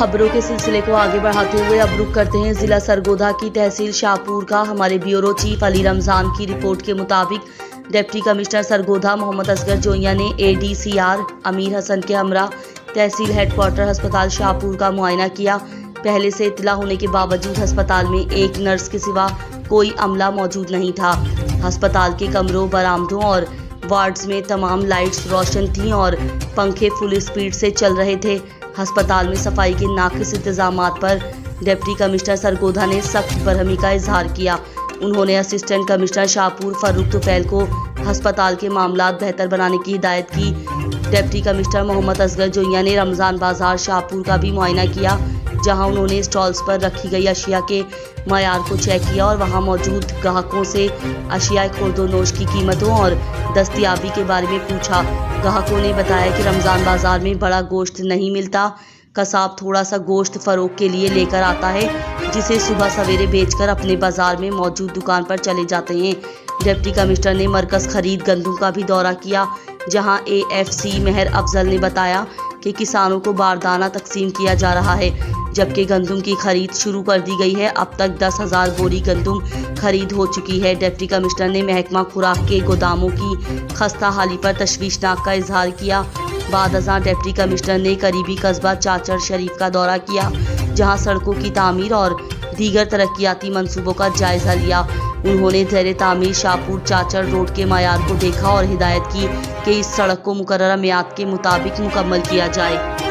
खबरों के सिलसिले को आगे बढ़ाते हुए अब रुख करते हैं जिला सरगोधा की तहसील शाहपुर का। हमारे ब्यूरो चीफ अली रमजान की रिपोर्ट के मुताबिक डिप्टी कमिश्नर सरगोधा मोहम्मद असगर जोइया ने एडीसीआर अमीर हसन के हमरा तहसील हेडक्वार्टर अस्पताल शाहपुर का मुआयना किया। पहले से इत्तला होने के बावजूद अस्पताल में एक नर्स के सिवा कोई अमला मौजूद नहीं था। अस्पताल के कमरों, बरामदों और वार्ड्स में तमाम लाइट्स रोशन थीं और पंखे फुल स्पीड से चल रहे थे। अस्पताल में सफाई के नाक़िस इंतजामात पर डिप्टी कमिश्नर सरगोधा ने सख्त बरहमी का इजहार किया। उन्होंने असिस्टेंट कमिश्नर शाहपुर फर्रुख तुफैल को अस्पताल के मामलात बेहतर बनाने की हिदायत की। डिप्टी कमिश्नर मोहम्मद असगर जोइया ने रमज़ान बाजार शाहपुर का भी मुआयना किया, जहां उन्होंने स्टॉल्स पर रखी गई अशिया के मयार को चेक किया और वहां मौजूद ग्राहकों से अशिया खुर्दोनोश की कीमतों और दस्तयाबी के बारे में पूछा। ग्राहकों ने बताया कि रमज़ान बाजार में बड़ा गोश्त नहीं मिलता। कसाब थोड़ा सा गोश्त फ़रोख्त के लिए लेकर आता है, जिसे सुबह सवेरे बेचकर अपने बाजार में मौजूद दुकान पर चले जाते हैं। डिप्टी कमिश्नर ने मरकज़ खरीद गंदम का भी दौरा किया, जहां AFC मेहर अफजल ने बताया कि किसानों को बारदाना तकसीम किया जा रहा है, जबकि गंदम की खरीद शुरू कर दी गई है। अब तक 10,000 बोरी गंदम खरीद हो चुकी है। डिप्टी कमिश्नर ने महकमा खुराक के गोदामों की खस्ता हाली पर तशवीशनाक का इजहार किया। बाद अज़ां डिप्टी कमिश्नर ने करीबी कस्बा चाचर शरीफ का दौरा किया, जहां सड़कों की तामीर और दीगर तरक्याती मंसूबों का जायजा लिया। उन्होंने ज़ेरे तामीर शाहपुर चाचर रोड के मयार को देखा और हिदायत की कि इस सड़क को मुकर्ररा मियाद के मुताबिक मुकम्मल किया जाए।